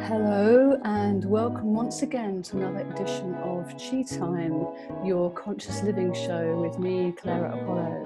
Hello and welcome once again to another edition of Chi Time, your conscious living show with me, Clara Apollo.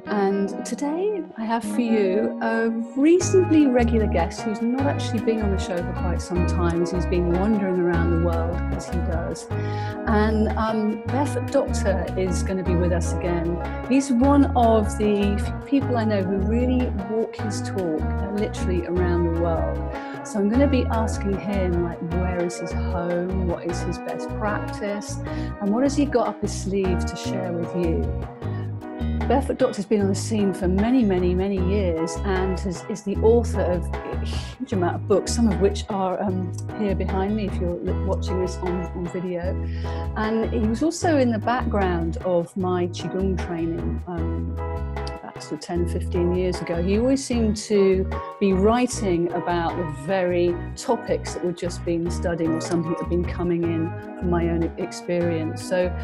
And today I have for you a reasonably regular guest who's not actually been on the show for quite some time, as he's been wandering around the world as he does. And Barefoot Doctor is going to be with us again. He's one of the people I know who really walk his talk literally around the world. So I'm going to be asking him, like, where is his home, what is his best practice, and what has he got up his sleeve to share with you. Barefoot Doctor's been on the scene for many, many, many years and is the author of a huge amount of books, some of which are here behind me if you're watching this on video. And he was also in the background of my Qigong training. Sort of 10, 15 years ago. He always seemed to be writing about the very topics that we'd just been studying or something that had been coming in from my own experience. So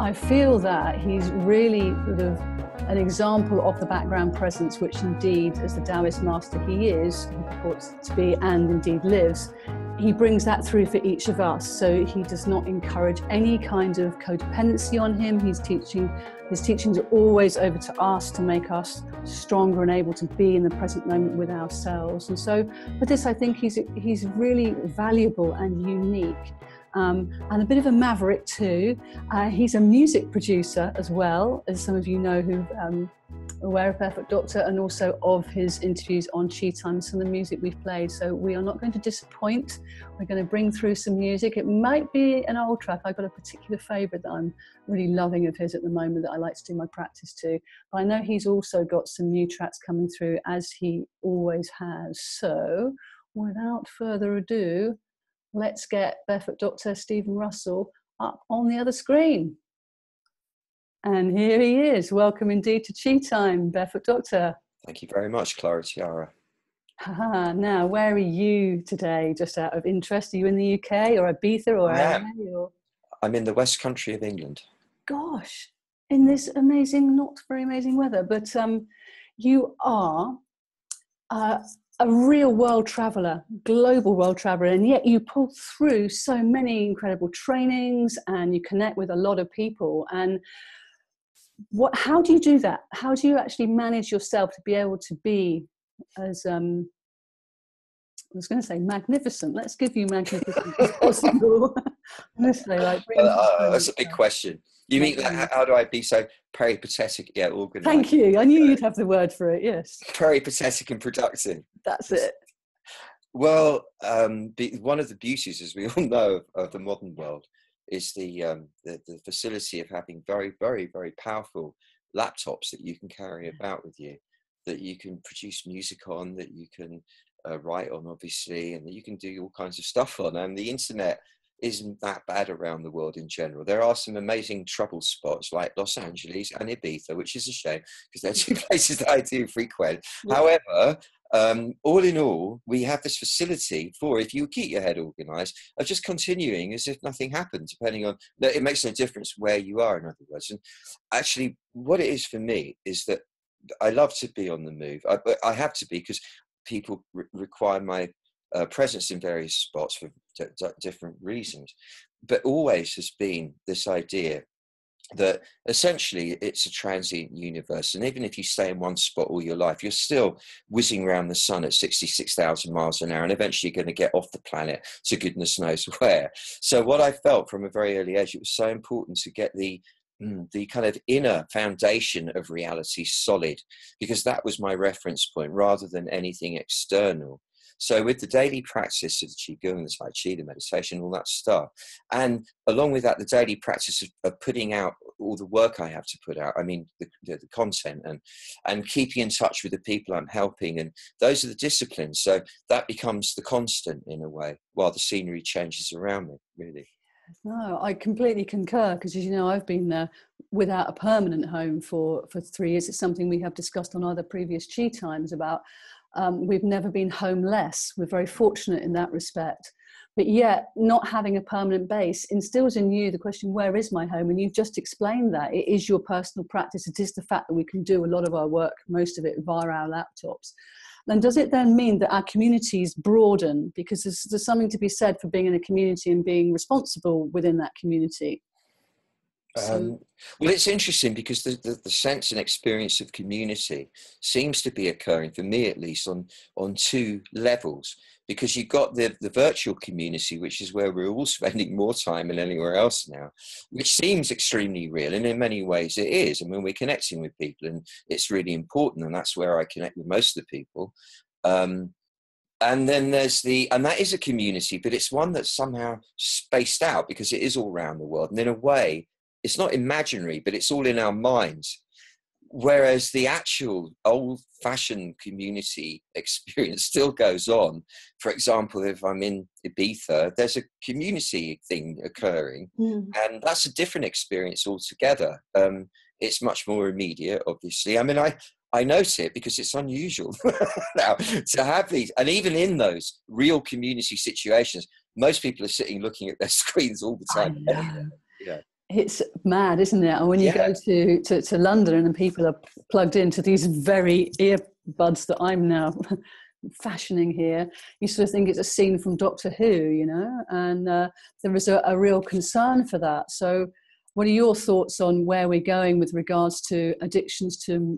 I feel that he's really sort of an example of the background presence, which indeed, as the Taoist master he is, he purports to be and indeed lives, he brings that through for each of us. So he does not encourage any kind of codependency on him. His teachings are always over to us to make us stronger and able to be in the present moment with ourselves. And so for this, I think he's really valuable and unique. And a bit of a maverick too. He's a music producer as well, as some of you know who are aware of Barefoot Doctor, and also of his interviews on Chi Time, some of the music we've played. So we are not going to disappoint. We're going to bring through some music. It might be an old track. I've got a particular favourite that I'm really loving of his at the moment that I like to do my practice to. But I know he's also got some new tracks coming through, as he always has. So without further ado, let's get Barefoot Doctor Stephen Russell up on the other screen. And here he is. Welcome indeed to Chi Time, Barefoot Doctor. Thank you very much, Clara Tiara. Now, where are you today, just out of interest? Are you in the UK or Ibiza or LA? Or... I'm in the West Country of England. Gosh, in this amazing, not very amazing weather, but you are a real world traveller, global world traveller, and yet you pull through so many incredible trainings and you connect with a lot of people. And how do you do that? How do you actually manage yourself to be able to be as, I was going to say magnificent. Let's give you magnificent as possible. Honestly, like, that's a big question. You mean, how do I be so peripatetic yet organised? Thank you. I knew you'd have the word for it, yes. Peripatetic and productive. That's it. Well, one of the beauties, as we all know, of the modern world is the facility of having very, very, very powerful laptops that you can carry about with you, that you can produce music on, that you can write on, obviously, and that you can do all kinds of stuff on. And the internet isn't that bad around the world in general. There are some amazing trouble spots like Los Angeles and Ibiza, which is a shame because they're two places that I do frequent. Yeah. However, all in all, we have this facility for, if you keep your head organised, of just continuing as if nothing happened, depending on, it makes no difference where you are, in other words. And actually, what it is for me is that I love to be on the move. I have to be because people require my presence in various spots for different reasons. But always has been this idea that essentially it's a transient universe, and even if you stay in one spot all your life, you're still whizzing around the sun at 66,000 miles an hour, and eventually you're going to get off the planet to goodness knows where. So what I felt from a very early age, it was so important to get the kind of inner foundation of reality solid, because that was my reference point rather than anything external. So with the daily practice of the Qigong, the Tai Chi, the meditation, all that stuff, and along with that, the daily practice of putting out all the work I have to put out, I mean, the content, and keeping in touch with the people I'm helping, and those are the disciplines. So that becomes the constant in a way, while the scenery changes around me, really. No, I completely concur, because as you know, I've been without a permanent home for 3 years. It's something we have discussed on other previous Chi Times about. We've never been homeless. We're very fortunate in that respect. But yet, not having a permanent base instills in you the question, where is my home? And you've just explained that. It is your personal practice. It is the fact that we can do a lot of our work, most of it via our laptops. And does it then mean that our communities broaden? Because there's something to be said for being in a community and being responsible within that community. So, well, it's interesting because the sense and experience of community seems to be occurring, for me at least, on two levels. Because you've got the virtual community, which is where we're all spending more time than anywhere else now, which seems extremely real. And in many ways it is. I mean, we're connecting with people and it's really important. And that's where I connect with most of the people. And then there's and that is a community, but it's one that's somehow spaced out because it is all around the world. And in a way, it's not imaginary, but it's all in our minds. Whereas the actual old-fashioned community experience still goes on. For example, if I'm in Ibiza, there's a community thing occurring, and that's a different experience altogether. It's much more immediate, obviously. I mean, I notice it because it's unusual now to have these. And even in those real community situations, most people are sitting looking at their screens all the time. Anyway. Yeah. It's mad, isn't it? And when you go to London and people are plugged into these very earbuds that I'm now fashioning here, you sort of think it's a scene from Doctor Who, you know, and there is a real concern for that. So what are your thoughts on where we're going with regards to addictions to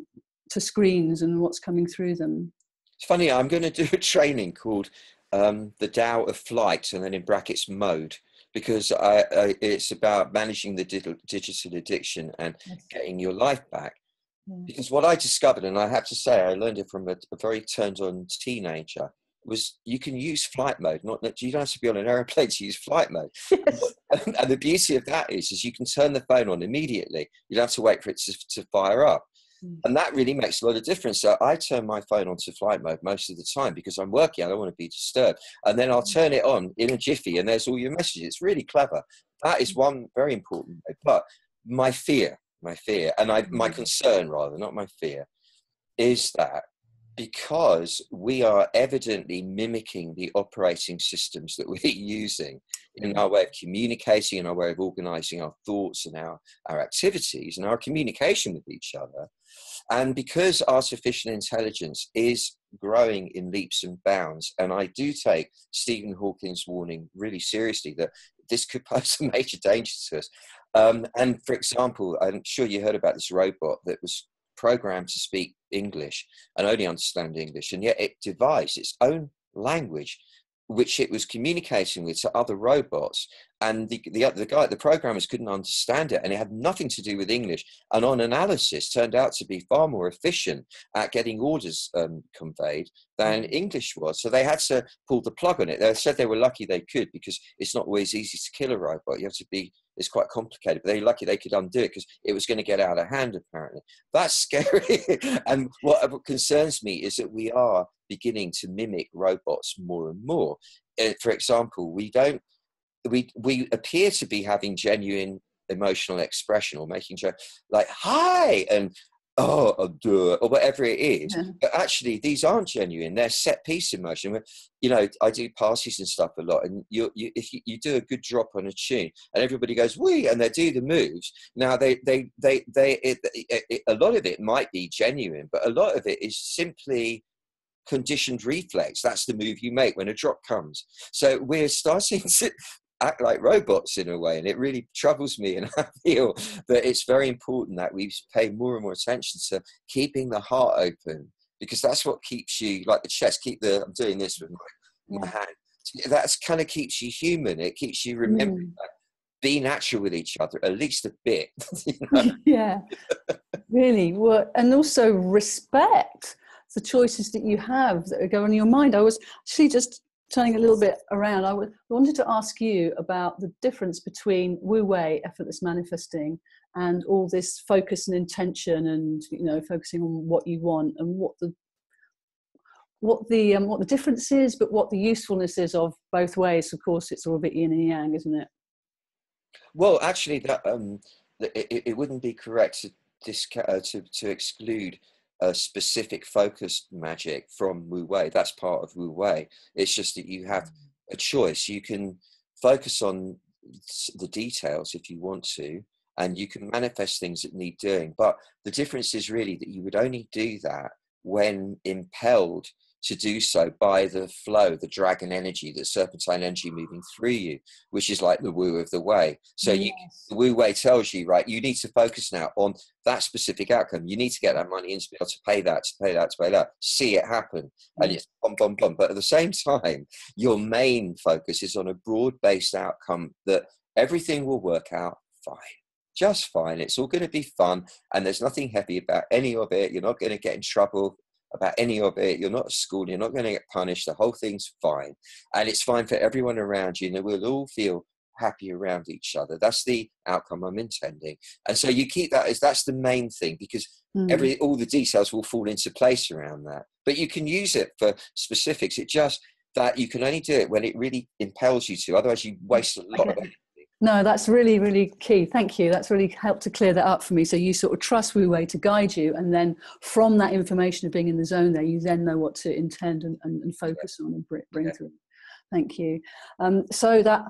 screens and what's coming through them? It's funny, I'm going to do a training called the Tao of Flight, and then in brackets mode, because it's about managing the digital addiction and getting your life back. Because what I discovered, and I have to say I learned it from a very turned on teenager, was you can use flight mode. You don't have to be on an aeroplane to use flight mode. Yes. And the beauty of that is you can turn the phone on immediately. You don't have to wait for it to fire up. And that really makes a lot of difference. So I turn my phone on to flight mode most of the time because I'm working. I don't want to be disturbed. And then I'll turn it on in a jiffy and there's all your messages. It's really clever. That is one very important way. But my fear, and my concern rather, not my fear, is that because we are evidently mimicking the operating systems that we're using in our way of communicating, in our way of organizing our thoughts and our activities and our communication with each other. And because artificial intelligence is growing in leaps and bounds, and I do take Stephen Hawking's warning really seriously that this could pose a major danger to us. And for example, I'm sure you heard about this robot that was programmed to speak English and only understand English, and yet it devised its own language which it was communicating with to other robots, and the programmers couldn't understand it, and it had nothing to do with English, and on analysis turned out to be far more efficient at getting orders conveyed than English was. So they had to pull the plug on it. They said they were lucky they could, because it's not always easy to kill a robot. You have to be, it's quite complicated, but they were lucky they could undo it because it was going to get out of hand, apparently. That's scary. And what concerns me is that we are beginning to mimic robots more and more. For example, we appear to be having genuine emotional expression or making jokes like hi and oh, duh, or whatever it is. But actually these aren't genuine. They're set piece emotion. You know, I do parties and stuff a lot, and if you do a good drop on a tune and everybody goes wee and they do the moves, now a lot of it might be genuine, but a lot of it is simply conditioned reflex. That's the move you make when a drop comes. So we're starting to act like robots in a way, and it really troubles me. And I feel that it's very important that we pay more and more attention to keeping the heart open, because that's what keeps you, like the chest, I'm doing this with my hand. That's kind of keeps you human. It keeps you remembering that. Be natural with each other, at least a bit. You know? Yeah, really. Well, and also respect the choices that you have that go on in your mind. I was actually just turning a little bit around. I wanted to ask you about the difference between WuWei, effortless manifesting, and all this focus and intention, and focusing on what you want, and what the difference is, but what the usefulness is of both ways. Of course, it's all a bit yin and yang, isn't it? Well, actually, that it wouldn't be correct to exclude a specific focused magic from WuWei. That's part of WuWei. It's just that you have a choice. You can focus on the details if you want to, and you can manifest things that need doing. But the difference is really that you would only do that when impelled to do so by the flow, the dragon energy, the serpentine energy moving through you, which is like the woo of the way. So Yes. The woo way tells you, right, you need to focus now on that specific outcome. You need to get that money in to be able to pay that, to pay that, to pay that, see it happen. And it's bum, bum, bum. But at the same time, your main focus is on a broad-based outcome that everything will work out fine. Just fine. It's all going to be fun, and there's nothing heavy about any of it. You're not going to get in trouble about any of it. You're not at school. You're not going to get punished. The whole thing's fine, and it's fine for everyone around you. And we'll all feel happy around each other. That's the outcome I'm intending. And so you keep that as that's the main thing, because all the details will fall into place around that. But you can use it for specifics. It just that you can only do it when it really impels you to. Otherwise, you waste a lot of energy. No, that's really, really key. Thank you. That's really helped to clear that up for me. So you sort of trust WuWei to guide you. And then from that information of being in the zone there, you then know what to intend and focus on and bring through. Thank you. So that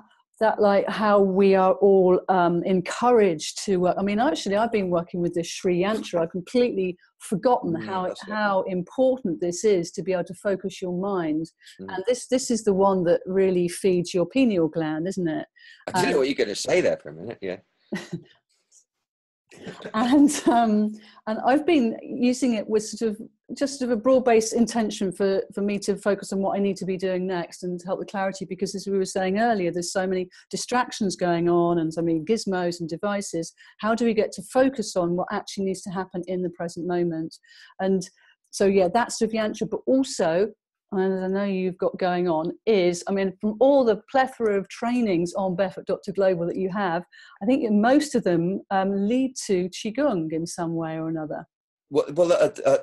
like how we are all encouraged to work. I mean, actually, I've been working with this Sri Yantra. I've completely forgotten how important this is to be able to focus your mind. And this is the one that really feeds your pineal gland, isn't it? I didn't know what you're going to say there for a minute. Yeah. And I've been using it with sort of a broad-based intention for me to focus on what I need to be doing next and to help the clarity, because as we were saying earlier, there's so many distractions going on and so many gizmos and devices. How do we get to focus on what actually needs to happen in the present moment? And so, yeah, that's sort of yantra, but also, and I know you've got going on, is, I mean, from all the plethora of trainings on Barefoot Doctor Global that you have, I think most of them lead to Qigong in some way or another. Well,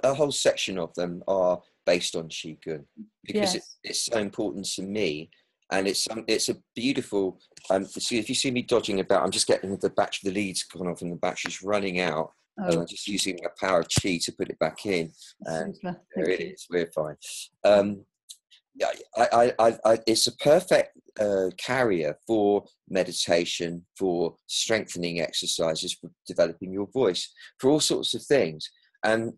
a whole section of them are based on Qigong, because it's so important to me. And it's a beautiful, see, if you see me dodging about, I'm just getting the leads gone off and the battery's running out. And I'm just using a power of chi to put it back in, and there it is. We're fine. It's a perfect carrier for meditation, for strengthening exercises, for developing your voice, for all sorts of things. And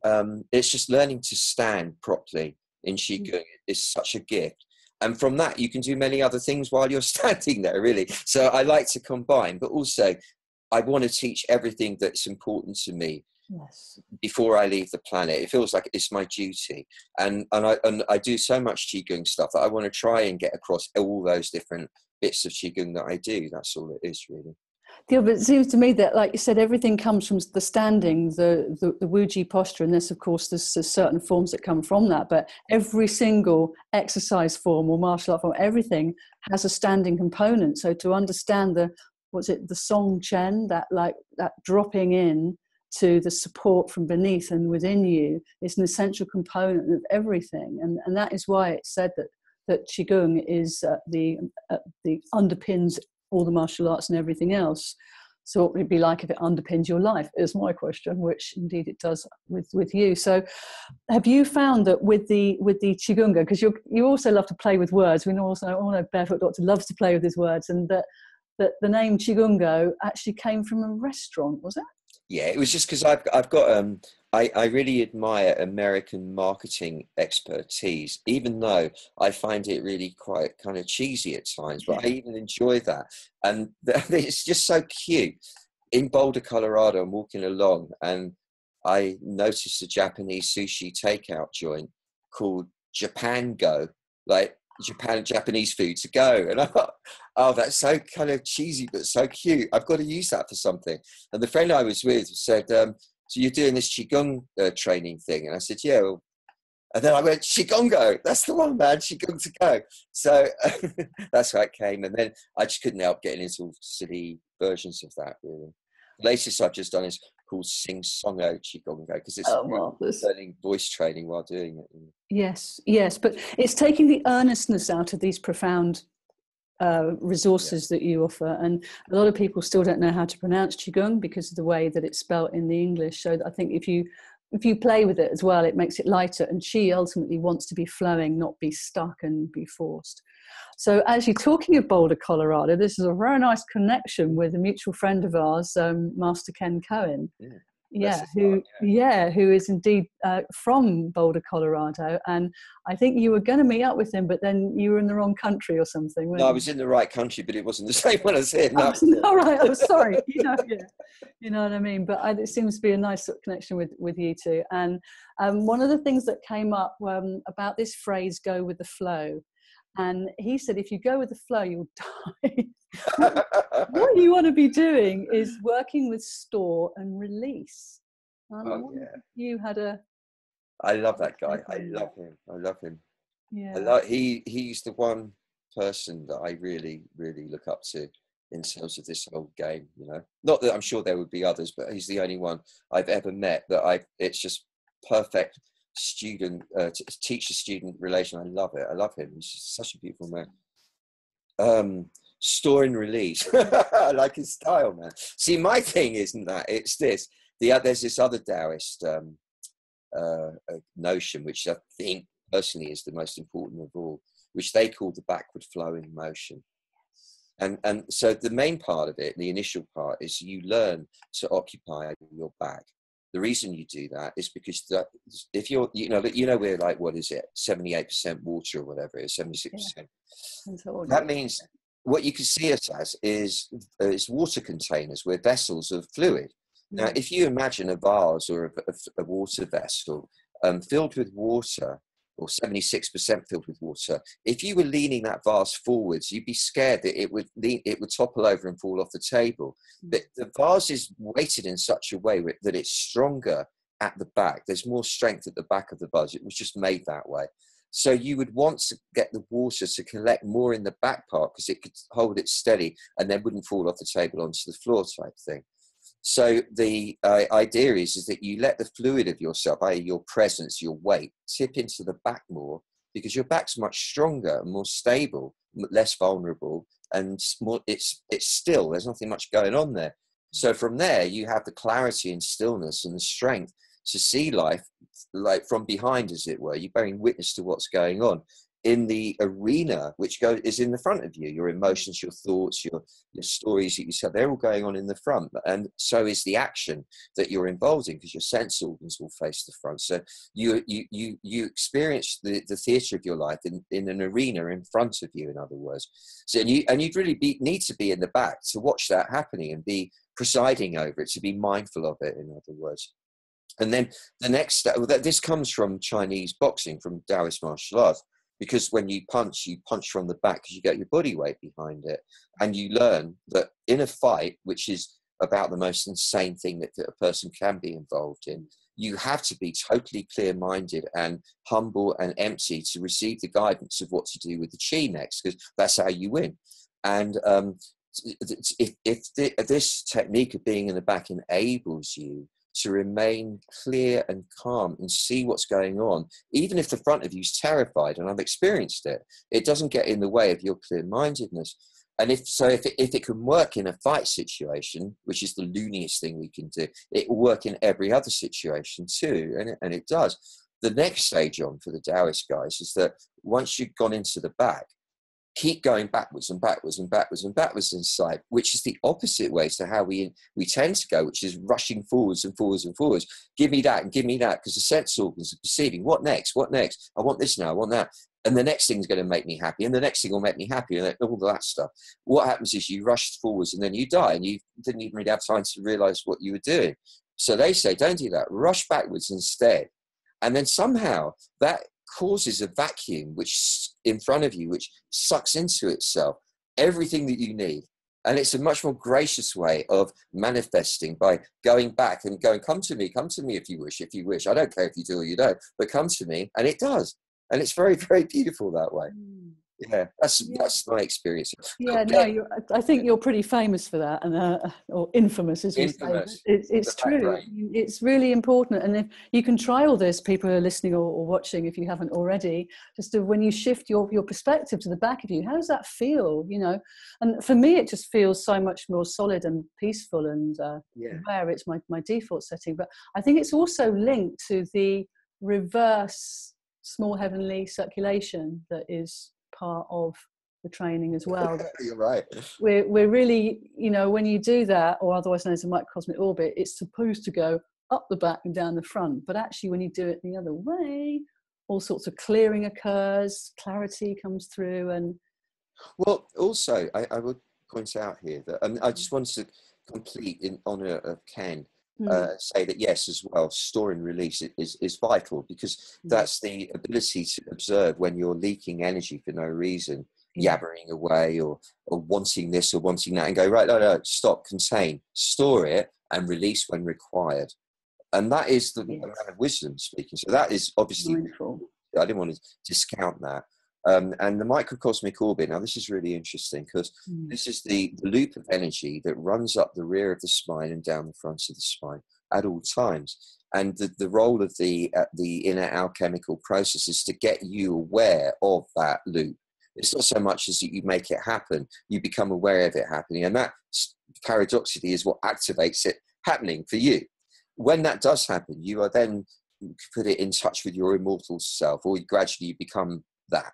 it's just learning to stand properly in Qigong is such a gift. And from that, you can do many other things while you're standing there, really. So I like to combine, but also I want to teach everything that's important to me before I leave the planet. It feels like it's my duty. And I do so much Qigong stuff that I want to try and get across all those different bits of Qigong that I do. That's all it is, really. Yeah, but it seems to me that, like you said, everything comes from the standing, the Wuji posture, and this, of course, there's certain forms that come from that, but every single exercise form or martial art form, everything has a standing component. So to understand the Song Chen, that dropping in to the support from beneath and within you is an essential component of everything. And that is why it's said that Qigong is the underpins all the martial arts and everything else. So what would it be like if it underpins your life, is my question, which indeed it does with you. So have you found that with the Qigongo, because you also love to play with words, we also all know Barefoot Doctor loves to play with his words, and that the name Qigongo actually came from a restaurant, was it? Yeah, it was just because I've got I really admire American marketing expertise, even though I find it really quite kind of cheesy at times, but I even enjoy that. And it's just so cute. In Boulder, Colorado, I'm walking along and I noticed a Japanese sushi takeout joint called Japan Go, like Japanese food to go. And I thought, oh, that's so kind of cheesy, but so cute. I've got to use that for something. And the friend I was with said, so you're doing this Qigong training thing? And I said, yeah. Well, and then I went, Qigongo, that's the one, man, Qigong to go. So that's how it came. And then I just couldn't help getting into silly versions of that, really. The latest I've just done is called Sing Songo Qigongo, because it's learning voice training while doing it. Yes, but it's taking the earnestness out of these profound resources that you offer, and a lot of people still don't know how to pronounce Qigong because of the way that it's spelt in the English. So I think if you play with it as well, it makes it lighter, and Qi ultimately wants to be flowing, not be stuck and be forced. So actually, talking of Boulder, Colorado, this is a very nice connection with a mutual friend of ours, Master Ken Cohen. Yeah, the start, who is indeed from Boulder, Colorado, and I think you were going to meet up with him, but then you were in the wrong country or something, weren't No, I you? was in the right country, but it wasn't the same one as him. Oh, all right. Oh, sorry. Yeah, you know what I mean. But it seems to be a nice sort of connection with you two. And one of the things that came up about this phrase "go with the flow," and he said, if you go with the flow, you'll die. What you want to be doing is working with store and release. And I Oh wonder yeah, if you had a. I love that guy. take I on love that. him. I love him. Yeah. He's the one person that I really, really look up to in terms of this whole game. You know, not that I'm sure there would be others, but he's the only one I've ever met that it's just perfect student teacher student relation. I love it. I love him. He's just such a beautiful man. Store and release. I like his style, man. See, my thing isn't that. It's this. There's this other Taoist notion, which I think personally is the most important of all, which they call the backward flowing motion. And so the main part of it, the initial part, is you learn to occupy your back. The reason you do that is because if you're, we're like, what is it, 78% water or whatever it is, 76%. Yeah. That means what you can see us as is water containers. We're vessels of fluid. Now, if you imagine a vase or a water vessel filled with water, or 76% filled with water, if you were leaning that vase forwards, you'd be scared that it would topple over and fall off the table. But the vase is weighted in such a way that it's stronger at the back. There's more strength at the back of the vase. It was just made that way. So you would want to get the water to collect more in the back part because it could hold it steady and then wouldn't fall off the table onto the floor type thing. So the idea is that you let the fluid of yourself, i.e. your presence, your weight, tip into the back more because your back's much stronger and more stable, less vulnerable, and more, it's still, there's nothing much going on there. So from there, you have the clarity and stillness and the strength to see life like from behind, as it were. You're bearing witness to what's going on in the arena, which is in the front of you. Your emotions, your thoughts, your stories that you tell, they're all going on in the front. And so is the action that you're involved in, because your sense organs will face the front. So you experience the theatre of your life in an arena in front of you, in other words. So and you'd really need to be in the back to watch that happening and be presiding over it, to be mindful of it, in other words. And then the next step, this comes from Chinese boxing, from Taoist martial arts, because when you punch from the back because you get your body weight behind it. And you learn that in a fight, which is about the most insane thing that a person can be involved in, you have to be totally clear-minded and humble and empty to receive the guidance of what to do with the chi next, because that's how you win. And if this technique of being in the back enables you to remain clear and calm and see what's going on, even if the front of you is terrified, and I've experienced it, it doesn't get in the way of your clear-mindedness. And if it can work in a fight situation, which is the looniest thing we can do, it will work in every other situation too, and it does. The next stage on for the Taoist guys is that once you've gone into the back, keep going backwards and backwards and backwards and backwards inside, which is the opposite way to how we tend to go, which is rushing forwards and forwards and forwards. Give me that and give me that, because the sense organs are perceiving, what next? What next? I want this now, I want that. And the next thing's going to make me happy, and the next thing will make me happy, and all that stuff. What happens is you rush forwards and then you die, and you didn't even really have time to realize what you were doing. So they say, don't do that. Rush backwards instead. And then somehow that causes a vacuum which in front of you, which sucks into itself everything that you need. And it's a much more gracious way of manifesting, by going back and going, come to me if you wish. I don't care if you do or you don't, but come to me. And it does. And it's very, very beautiful that way. Yeah, that's my experience. Yeah, no, I think you're pretty famous for that, and or infamous, as we say. It's true. It's really important, and if you can try all this, people who are listening or watching, if you haven't already, when you shift your perspective to the back of you, how does that feel? You know, and for me, it just feels so much more solid and peaceful, and where it's my default setting. But I think it's also linked to the reverse small heavenly circulation that is part of the training as well. You're right. We're really, you know, when you do that, or otherwise known as a microcosmic orbit, it's supposed to go up the back and down the front. But actually, when you do it the other way, all sorts of clearing occurs, clarity comes through. And well, also, I would point out here that, and I just want to complete in honor of Ken, say that yes, as well, store and release is vital, because that's the ability to observe when you're leaking energy for no reason, yabbering away or wanting this or wanting that, and go, right, no, stop, contain, store it, and release when required. And that is the amount of wisdom speaking. So that is obviously, mindful. I didn't want to discount that. And the microcosmic orbit, now this is really interesting, because this is the loop of energy that runs up the rear of the spine and down the front of the spine at all times. And the role of the inner alchemical process is to get you aware of that loop. It's not so much as that you make it happen, you become aware of it happening. And that paradoxically is what activates it happening for you. When that does happen, you are then put it in touch with your immortal self, or gradually you become that.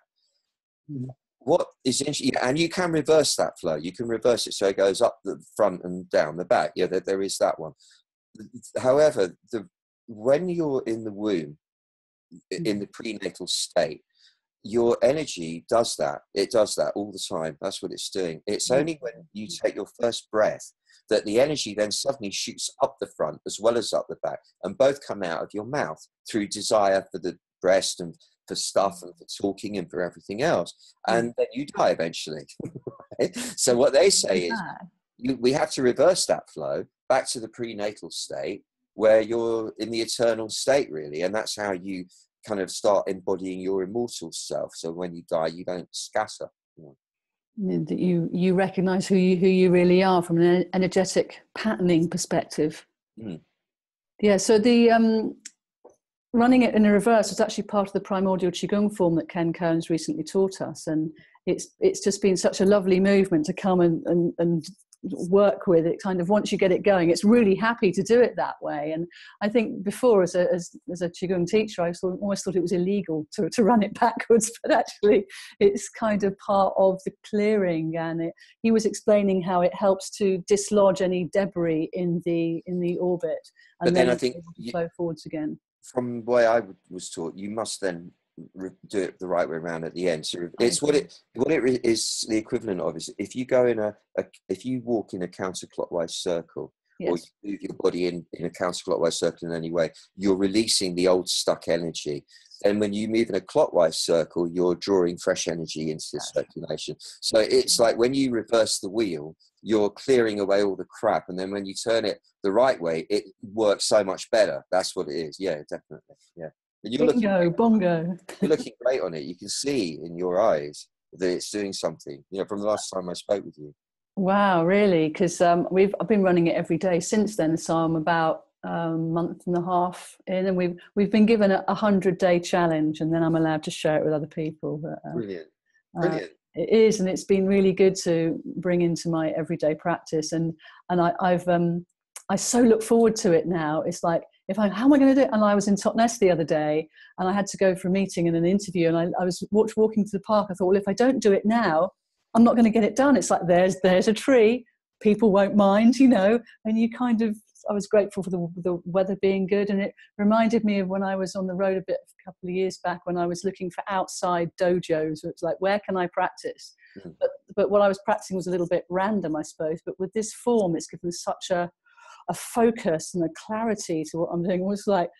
What is interesting, and you can reverse that flow. You can reverse it so it goes up the front and down the back. Yeah, there is that one. However, when you're in the womb, in the prenatal state, your energy does that. It does that all the time. That's what it's doing. It's only when you take your first breath that the energy then suddenly shoots up the front as well as up the back, and both come out of your mouth through desire for the breast and for stuff and for talking and for everything else. And then you die eventually. Right? So what they say is we have to reverse that flow back to the prenatal state where you're in the eternal state, really. And that's how you kind of start embodying your immortal self. So when you die, you don't scatter. That you recognize who you really are from an energetic patterning perspective. Yeah, so the running it in a reverse was actually part of the primordial Qigong form that Ken Cohen's recently taught us, and it's just been such a lovely movement to come and work with it. Kind of once you get it going, it's really happy to do it that way. And I think before, as a Qigong teacher, I always thought it was illegal to run it backwards, but actually it's kind of part of the clearing. And he was explaining how it helps to dislodge any debris in the orbit, and but then I think flow forwards again. From the way I was taught, you must then do it the right way around at the end. So it's what it is the equivalent of is if you go in if you walk in a counterclockwise circle, or you move your body in a counterclockwise circle in any way, you're releasing the old stuck energy. And when you move in a clockwise circle, you're drawing fresh energy into the circulation. So it's like when you reverse the wheel, you're clearing away all the crap. And then when you turn it the right way, it works so much better. That's what it is. Yeah, definitely. Yeah. And Bongo. You're looking great on it. You can see in your eyes that it's doing something, from the last time I spoke with you. Wow, really? Because I've been running it every day since then. So I'm about month and a half in, and we've been given a 100-day challenge, and then I'm allowed to share it with other people. But, Brilliant. It is, and it's been really good to bring into my everyday practice, and I so look forward to it now. It's like, how am I going to do it? And I was in Totnes the other day, and I had to go for a meeting and an interview, and I was walking to the park. I thought, well, if I don't do it now, I'm not going to get it done. It's like there's a tree, people won't mind, and you kind of. I was grateful for the weather being good, and it reminded me of when I was on the road a couple of years back when I was looking for outside dojos. It's like, where can I practice? But what I was practicing was a little bit random, I suppose. But with this form, it's given such a focus and a clarity to what I'm doing. It was like,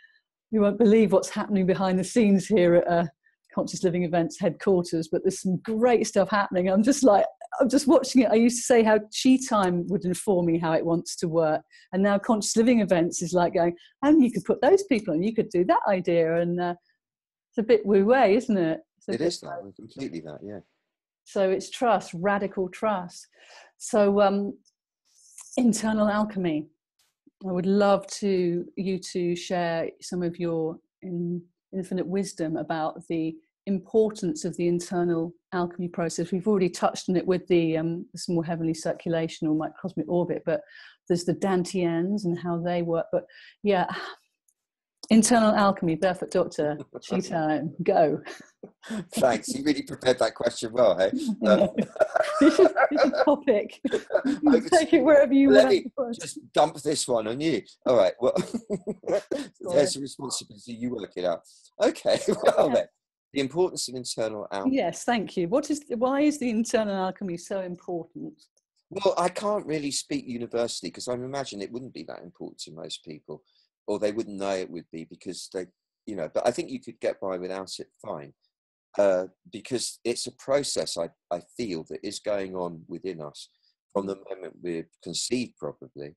you won't believe what's happening behind the scenes here at Conscious Living Events headquarters, but there's some great stuff happening. I'm just watching it. I used to say how Chi Time would inform me how it wants to work, and now Conscious Living Events is like going, and you could put those people on, you could do that idea, and it's a bit WuWei, isn't it? It is that, completely that, yeah. So it's trust, radical trust. So internal alchemy. I would love you to share some of your infinite wisdom about the importance of the internal alchemy process. We've already touched on it with the small heavenly circulation or microcosmic orbit, but there's the dantians and how they work. But yeah, Internal Alchemy, Barefoot Doctor, Chi Time, go. Thanks. You really prepared that question well, hey? It's a topic. You can take it wherever you Let want. me just dump this one on you. All right. Well, there's a responsibility. You work it out. Okay. Well, then, the importance of internal alchemy. Yes, thank you. Why is the internal alchemy so important? Well, I can't really speak universally because I imagine it wouldn't be that important to most people, or they wouldn't know it would be because they, but I think you could get by without it fine. Because it's a process I feel that is going on within us from the moment we're conceived, probably,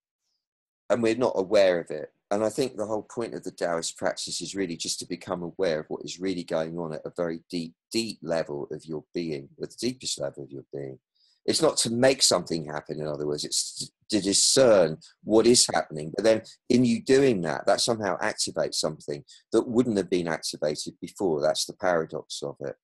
and we're not aware of it. And I think the whole point of the Taoist practice is really just to become aware of what is really going on at a very deep level of your being, at the deepest level of your being. It's not to make something happen, in other words, it's to discern what is happening. But then in you doing that, that somehow activates something that wouldn't have been activated before. That's the paradox of it.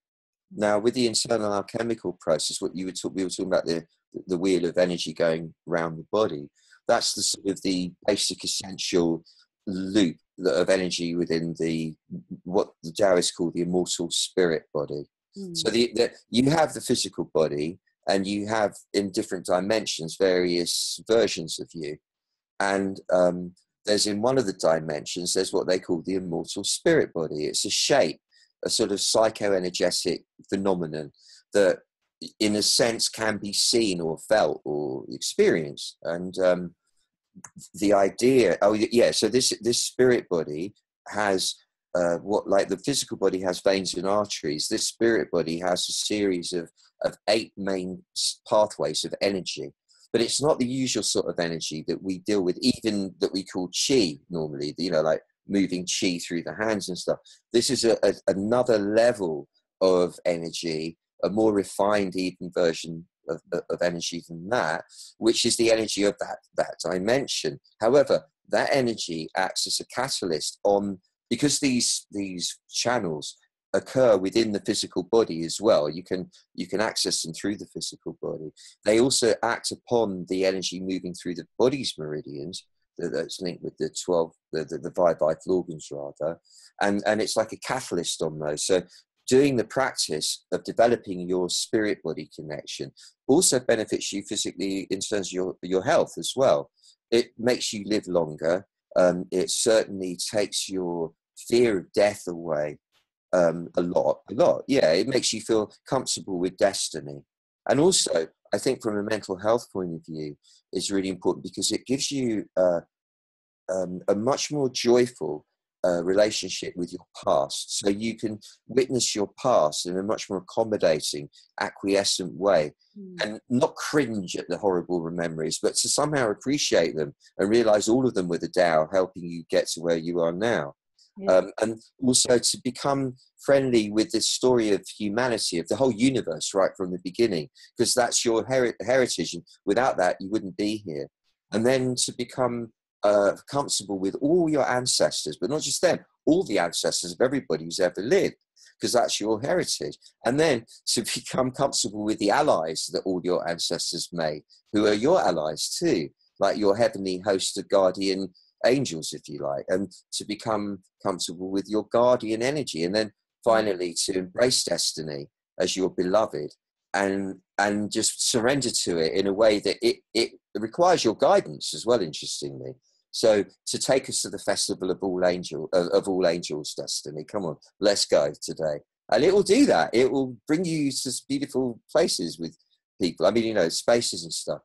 Now, with the internal alchemical process, we were talking about the wheel of energy going around the body. That's the sort of the basic essential loop of energy within what the Taoists call the immortal spirit body. So you have the physical body, and you have in different dimensions various versions of you. And there's in one of the dimensions, there's what they call the immortal spirit body. It's a shape, a sort of psychoenergetic phenomenon that in a sense can be seen or felt or experienced. And the idea, so this spirit body has like the physical body has veins and arteries. This spirit body has a series of 8 main pathways of energy, but it's not the usual sort of energy that we deal with, even that we call qi normally, like moving qi through the hands and stuff. This is another level of energy, a more refined even version of energy than that, which is the energy of that dimension. However, that energy acts as a catalyst because these channels occur within the physical body as well. You can access them through the physical body. They also act upon the energy moving through the body's meridians that's linked with the 12, the five vital organs rather, and it's like a catalyst on those. So doing the practice of developing your spirit body connection also benefits you physically in terms of your health as well. It makes you live longer. It certainly takes your fear of death away a lot. Yeah, it makes you feel comfortable with destiny. And also, I think from a mental health point of view, is really important because it gives you a much more joyful relationship with your past. So you can witness your past in a much more accommodating, acquiescent way and not cringe at the horrible memories, but to somehow appreciate them and realize all of them were the Tao helping you get to where you are now. Yeah. And also to become friendly with the story of humanity, of the whole universe right from the beginning, because that's your heritage. And without that, you wouldn't be here. And then to become comfortable with all your ancestors, but not just them, all the ancestors of everybody who's ever lived, because that's your heritage. And then to become comfortable with the allies that all your ancestors made, who are your allies too, like your heavenly host of guardian angels, if you like, and to become comfortable with your guardian energy. And then finally to embrace destiny as your beloved and just surrender to it in a way that it requires your guidance as well, interestingly. So to take us to the festival of all angels destiny, come on, let's go today. And it will do that. It will bring you to beautiful places with people. I mean, spaces and stuff.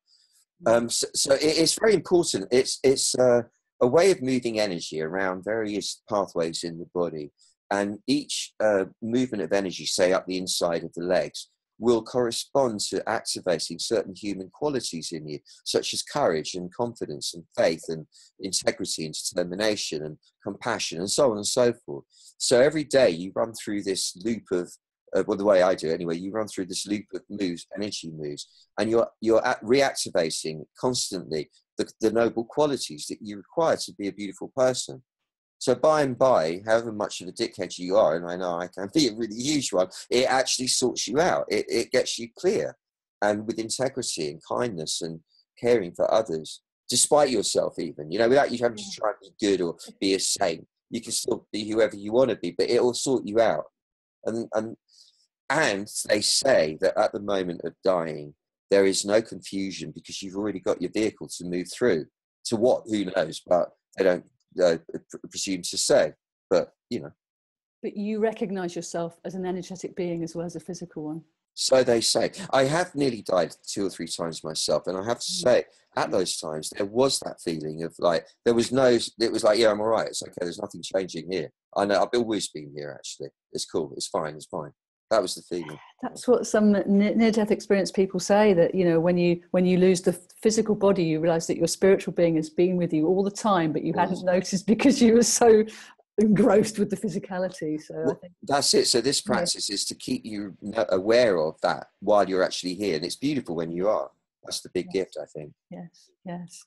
So it's very important. It's a way of moving energy around various pathways in the body. And each movement of energy, say up the inside of the legs, will correspond to activating certain human qualities in you, such as courage and confidence and faith and integrity and determination and compassion and so on and so forth. So every day you run through this loop of, well, the way I do it anyway, you run through this loop of moves, energy moves, and you're reactivating constantly the noble qualities that you require to be a beautiful person. So by and by, however much of a dickhead you are, and I know I can be a really huge one, it actually sorts you out. It gets you clear and with integrity and kindness and caring for others, despite yourself even, without you having to try and be good or be a saint. You can still be whoever you want to be, but it will sort you out. And they say that at the moment of dying, there is no confusion because you've already got your vehicle to move through. To what? Who knows? But they don't presume to say. But, you know. But you recognize yourself as an energetic being as well as a physical one. So they say. I have nearly died 2 or 3 times myself. And I have to say, at those times, there was that feeling of like, it was like, yeah, I'm all right. It's okay. There's nothing changing here. I know I've always been here, actually. It's cool. It's fine. It's fine. That was the feeling. That's what some near-death experience people say, that, you know, when you lose the physical body, you realize that your spiritual being has been with you all the time, but you hadn't noticed because you were so engrossed with the physicality. So I think that's it. So this practice is to keep you aware of that while you're actually here, and it's beautiful when you are. That's the big gift, I think. Yes.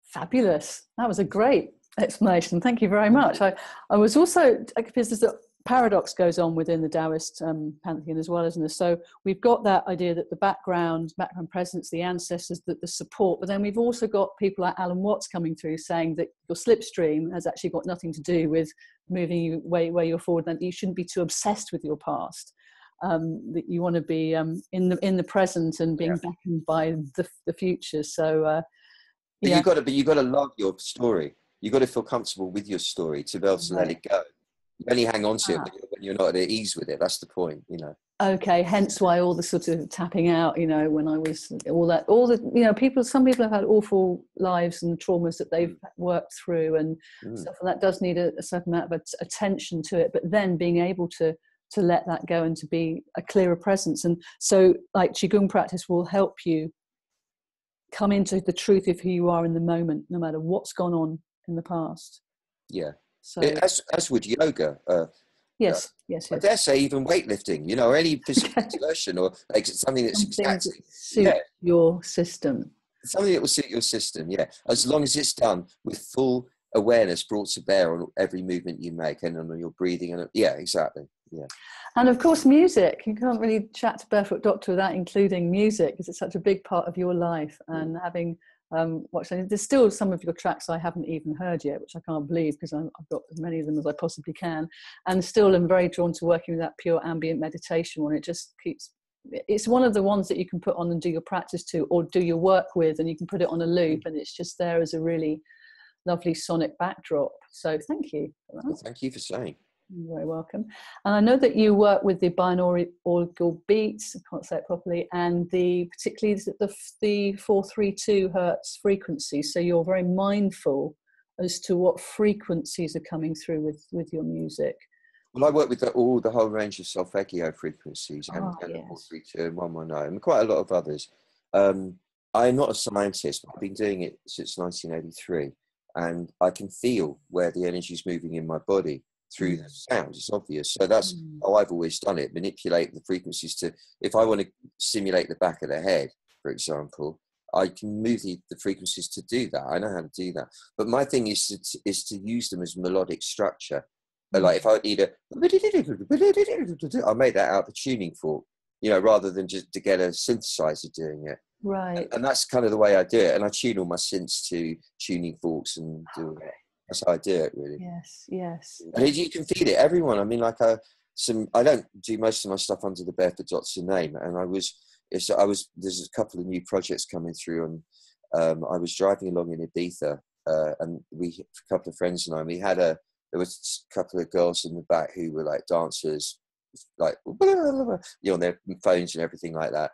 Fabulous. That was a great explanation. Thank you very much. I was also, because there's a paradox goes on within the Taoist pantheon as well, isn't there? So we've got that idea that the background presence, the ancestors, the support, but then we've also got people like Alan Watts coming through saying that your slipstream has actually got nothing to do with moving you where you're forward, and you shouldn't be too obsessed with your past. That you want to be in the present and being beckoned by the future. So you've got to love your story. You've got to feel comfortable with your story to be able to let it go. You only hang on to it when you're not at ease with it. That's the point, you know. Okay, hence why all the sort of tapping out, you know, when I was you know, some people have had awful lives and traumas that they've worked through and stuff, and that does need a certain amount of attention to it. But then being able to let that go and to be a clearer presence, and so like Qigong practice will help you come into the truth of who you are in the moment, no matter what's gone on in the past. Yeah. So as would yoga. Yes. I dare say even weightlifting, you know, or any physical exertion, or like something that's exactly suit your system. Something that will suit your system, as long as it's done with full awareness brought to bear on every movement you make and on your breathing. And exactly. Yeah. And of course, music. You can't really chat to Barefoot Doctor without including music, because it's such a big part of your life. And having watched, there's still some of your tracks I haven't even heard yet, which I can't believe, because I've got as many of them as I possibly can. And still am very drawn to working with that pure ambient meditation one. It just keeps, it's one of the ones that you can put on and do your practice to, or do your work with, and you can put it on a loop, and it's just there as a really lovely sonic backdrop. So thank you for that. Well, thank you for saying. You're very welcome. And I know that you work with the binaural beats, I can't say it properly, and particularly the 432 hertz frequency. So you're very mindful as to what frequencies are coming through with your music. Well, I work with the whole range of solfeggio frequencies and the 432 and 119 and quite a lot of others. I'm not a scientist, but I've been doing it since 1983, and I can feel where the energy is moving in my body through the sound. It's obvious. So that's how I've always done it, manipulate the frequencies to, if I want to simulate the back of the head, for example, I can move the frequencies to do that. I know how to do that. But my thing is to use them as melodic structure. Like if I need I'll make that out of a tuning fork, you know, rather than just to get a synthesizer doing it. Right. And that's kind of the way I do it. And I tune all my synths to tuning forks and do it. That's how I do it, really. Yes. And you can feel it. Everyone. I mean, like I don't do most of my stuff under the Barefoot Doctor name, and there's a couple of new projects coming through, and I was driving along in Ibiza, and a couple of friends and I, there was a couple of girls in the back who were like dancers, like on their phones and everything like that.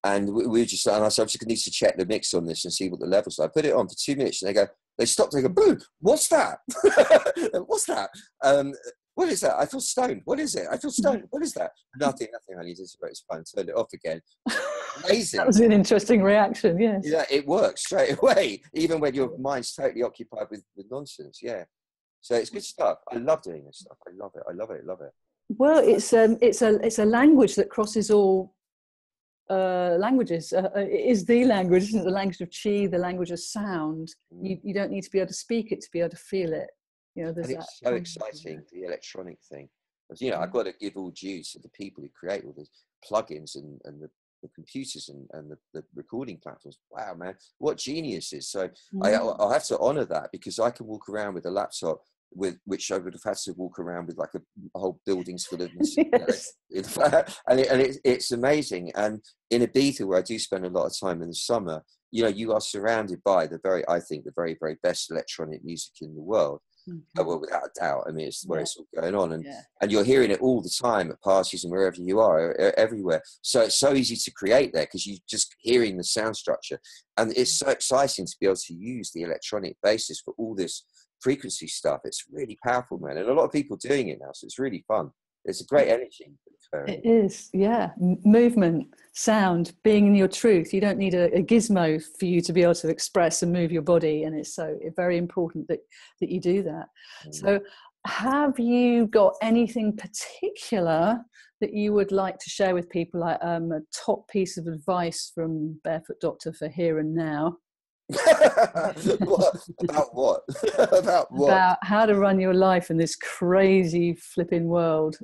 And we were just, and I said, I just need to check the mix on this and see what the levels are. I put it on for 2 minutes, and they stopped. They go, "Boo! What's that? What's that? What is that? I feel stoned. What is it? I feel stoned. What is that? Nothing. I need to turn it off again." Amazing. That was an interesting reaction. Yes. Yeah, it works straight away, even when your mind's totally occupied with nonsense. Yeah. So it's good stuff. I love doing this stuff. I love it. Well, it's a language that crosses all languages. It is the language, isn't it? The language of chi, the language of sound. You don't need to be able to speak it to be able to feel it. You know, there's and it's so exciting, the electronic thing. Because, you know, I've got to give all due to the people who create all these plugins and the computers and the recording platforms. Wow, man, what geniuses. So I'll have to honor that, because I can walk around with a laptop with which I would have had to walk around with like a whole buildings full of Yes. and it's amazing. And in Ibiza, where I do spend a lot of time in the summer, you know, you are surrounded by I think the very, very best electronic music in the world. Well, without a doubt. I mean, it's where it's all going on, and you're hearing it all the time at parties and wherever you are, everywhere. So it's so easy to create there because you're just hearing the sound structure, and it's so exciting to be able to use the electronic basis for all this frequency stuff. It's really powerful, man, and a lot of people doing it now, so it's really fun. It's a great energy. It is, yeah. Movement, sound, being in your truth. You don't need a gizmo for you to be able to express and move your body, and it's so very important that you do that. So have you got anything particular that you would like to share with people, like a top piece of advice from Barefoot Doctor for here and now? About what? About what? About how to run your life in this crazy flipping world.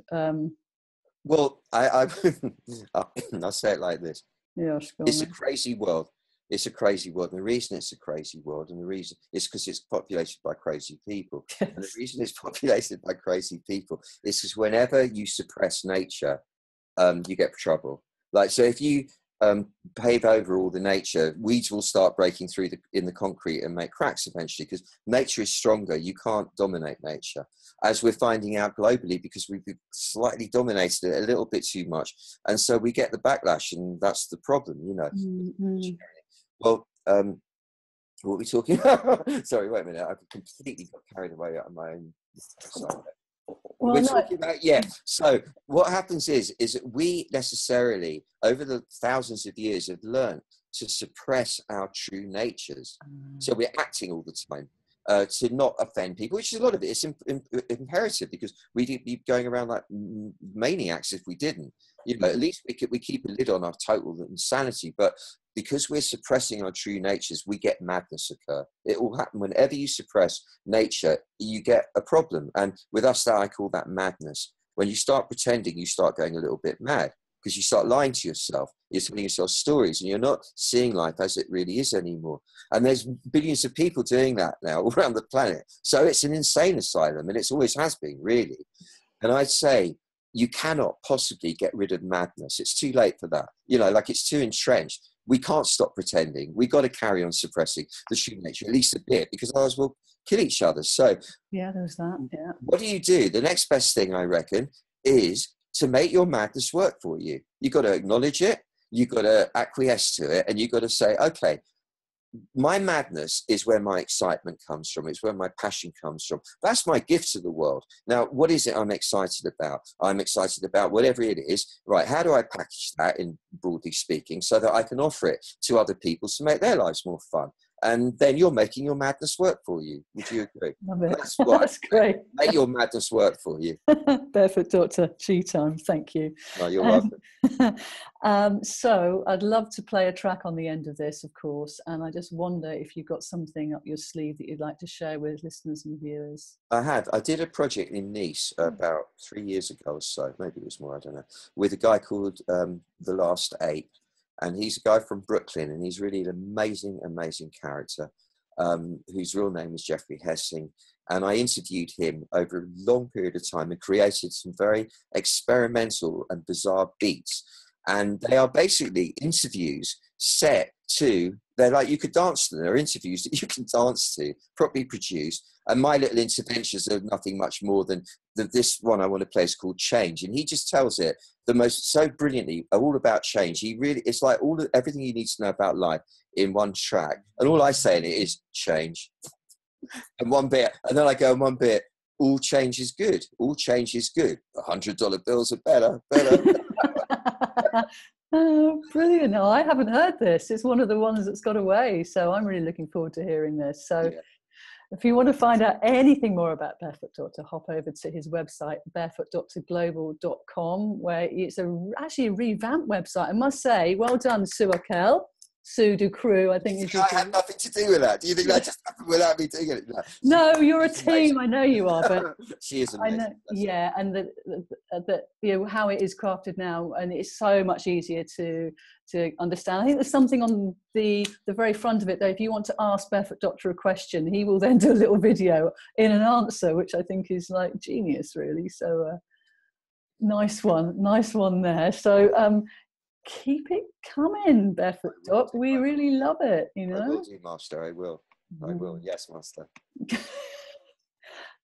Well, I'll say it like this. Yeah, it's a crazy world. It's a crazy world. And the reason it's a crazy world, and the reason is because it's populated by crazy people. Yes. And the reason it's populated by crazy people is because whenever you suppress nature, you get trouble. Like, so if you pave over all the nature, weeds will start breaking through in the concrete and make cracks eventually, because nature is stronger. You can't dominate nature, as we're finding out globally, because we've slightly dominated it a little bit too much, and so we get the backlash, and that's the problem, you know. Mm-hmm. Well, what are we talking about? Sorry, wait a minute, I've completely got carried away out of my own side. Well, we're talking about, so what happens is that we necessarily, over the thousands of years, have learned to suppress our true natures. So we're acting all the time to not offend people, which is a lot of it. It's imperative, because we'd be going around like maniacs if we didn't. You know, at least we keep a lid on our total insanity. But because we're suppressing our true natures, we get madness occur. It will happen whenever you suppress nature. You get a problem, and with us, that I call that madness. When you start pretending, you start going a little bit mad, because you start lying to yourself. You're telling yourself stories, and you're not seeing life as it really is anymore. And there's billions of people doing that now all around the planet. So it's an insane asylum, and it's always has been, really. And I'd say you cannot possibly get rid of madness. It's too late for that. You know, like, it's too entrenched. We can't stop pretending. We've got to carry on suppressing the true nature, at least a bit, because otherwise we'll kill each other. So yeah, there's that. Yeah. What do? The next best thing, I reckon, is to make your madness work for you. You've got to acknowledge it. You've got to acquiesce to it. And you've got to say, okay, my madness is where my excitement comes from. It's where my passion comes from. That's my gift to the world. Now, what is it I'm excited about? I'm excited about whatever it is. Right, how do I package that, in broadly speaking, so that I can offer it to other people to make their lives more fun? And then you're making your madness work for you. Would you agree? Love it. That's great. Make your madness work for you. Barefoot Doctor, Chi Time. Thank you. No, you're welcome. So I'd love to play a track on the end of this, of course. And I just wonder if you've got something up your sleeve that you'd like to share with listeners and viewers. I have. I did a project in Nice about 3 years ago or so. Maybe it was more, I don't know. With a guy called The Last Ape. And he's a guy from Brooklyn, and he's really an amazing, amazing character, whose real name is Jeffrey Hessing. And I interviewed him over a long period of time and created some very experimental and bizarre beats. And they are basically interviews set to, they're like, you could dance to them. They're interviews that you can dance to, properly produced. And my little interventions are nothing much more than this one I want to play is called Change. And he just tells it so brilliantly, all about change. He really, it's like everything you need to know about life in one track. And all I say in it is change. And one bit, and then I go in one bit, all change is good. All change is good. $100 bills are better. Oh, brilliant. No, I haven't heard this. It's one of the ones that's got away. So I'm really looking forward to hearing this. So yeah. If you want to find out anything more about Barefoot Doctor, hop over to his website, barefootdoctorglobal.com, where it's actually a revamped website. I must say, well done, Sue Akel. pseudo crew, I think. I had nothing to do with that. Do you think that just happened without me doing it? No, you're a team. I know you are, but she is amazing. I know, yeah, and that you know how it is crafted now, and it's so much easier to understand. I think there's something on the very front of it, though. If you want to ask Barefoot Doctor a question, he will then do a little video in an answer, which I think is like genius, really. So nice one there. So keep it coming, Barefoot Doc. We really love it, you know. I will do, Master. I will. Yes, Master.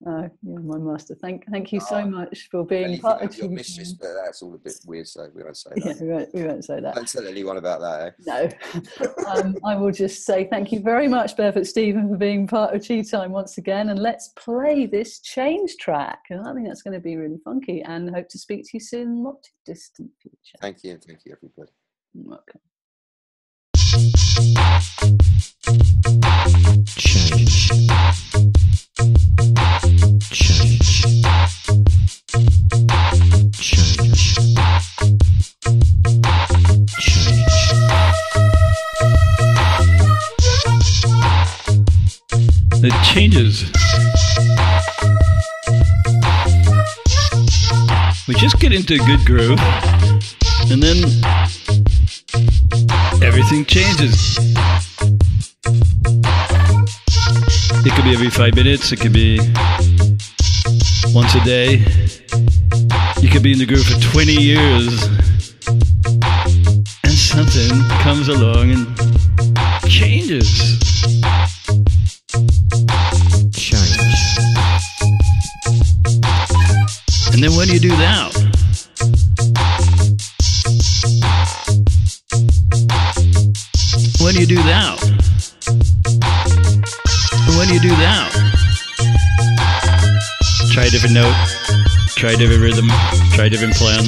Oh, you're my master. Thank you so much for being part of your mistress, but that's all a bit weird, so we won't say that. Yeah, we won't say that. Don't tell anyone about that, eh? No. I will just say thank you very much, Barefoot Stephen, for being part of Chi Time once again, and let's play this change track. And I think that's going to be really funky, and hope to speak to you soon in not too distant future. Thank you, everybody. You're welcome. Change. It changes. We just get into a good groove, and then everything changes. It could be every 5 minutes, it could be once a day. You could be in the groove for 20 years, and something comes along and changes. And then what do you do now? What do you do now? What do you do now? Try a different note, try a different rhythm, try a different plan.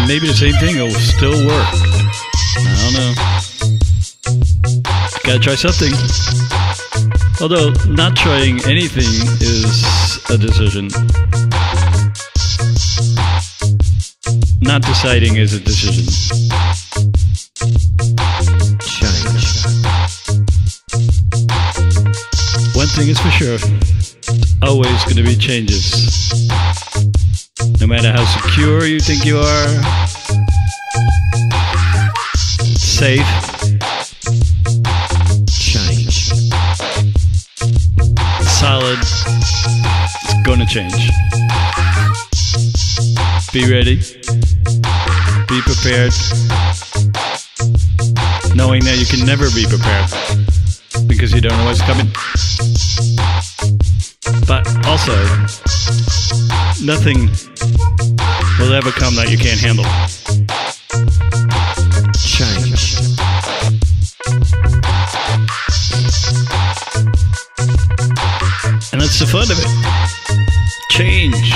Maybe the same thing will still work. I don't know. Gotta try something. Although not trying anything is a decision. Not deciding is a decision. Change. One thing is for sure, it's always going to be changes. No matter how secure you think you are, safe, change. Solid, it's gonna change. Be ready, be prepared, knowing that you can never be prepared because you don't know what's coming. But also, nothing will ever come that you can't handle. Change. And that's the fun of it. Change.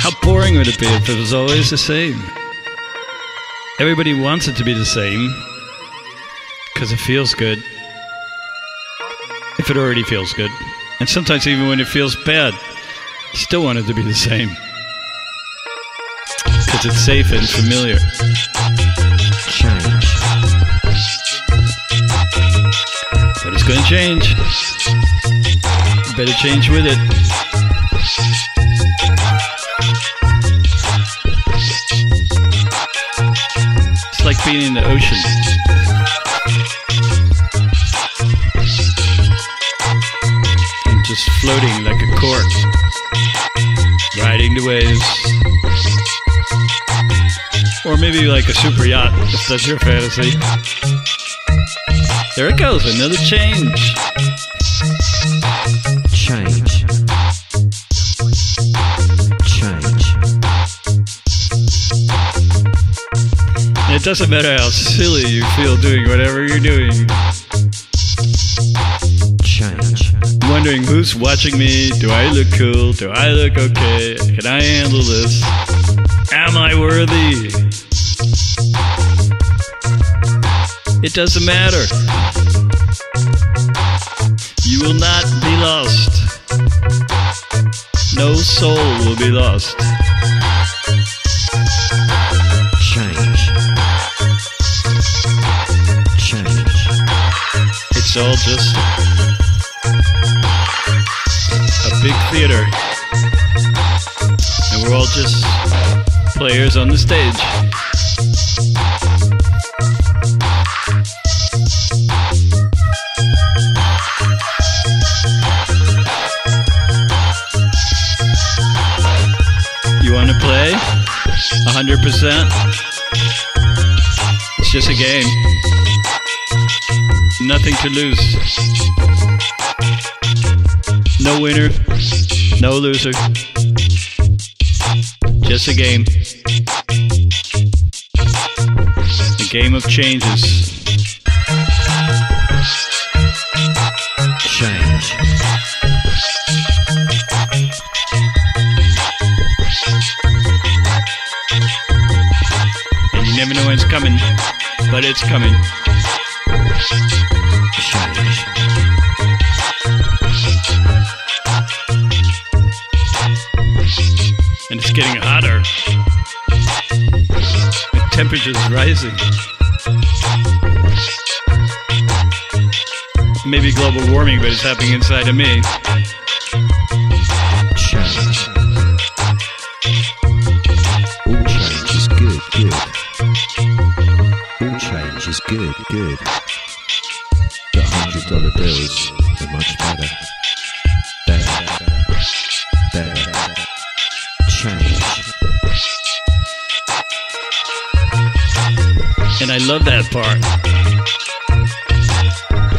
How boring would it be if it was always the same? Everybody wants it to be the same because it feels good. If it already feels good. And sometimes even when it feels bad, you still want it to be the same. Because it's safe and familiar. Change. But it's going to change. You better change with it. It's like being in the ocean. And just floating like a cork, riding the waves. Or maybe like a super yacht, if that's your fantasy. There it goes, another change. Change. Change. It doesn't matter how silly you feel doing whatever you're doing. Change. I'm wondering who's watching me. Do I look cool? Do I look okay? Can I handle this? Am I worthy? It doesn't matter. You will not be lost. No soul will be lost. Change. It's all just a big theater. And we're all just players on the stage. You want to play? 100%? It's just a game. Nothing to lose. No winner, no loser. Just a game. A game of changes. Change. And you never know when it's coming, but it's coming. Change. And it's getting hotter. The temperature's rising. Maybe global warming, but it's happening inside of me. Change. All change is good, good. All change is good, good. The $100 bills are much better. Better. Better. Change. And I love that part.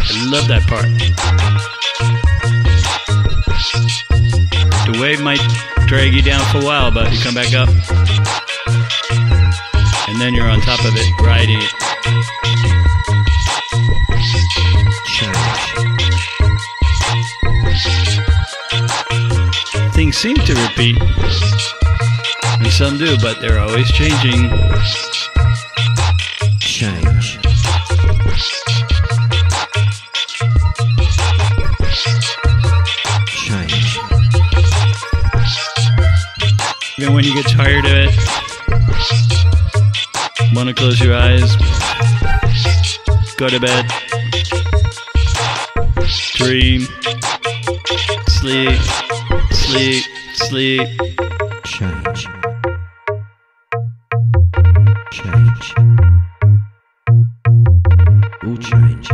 I love that part. The wave might drag you down for a while, but you come back up. And then you're on top of it, riding it. Change. Things seem to repeat. And some do, but they're always changing. Change. Change. Even when you get tired of it, want to close your eyes, go to bed, dream, sleep, sleep, sleep. Change. Change. All change.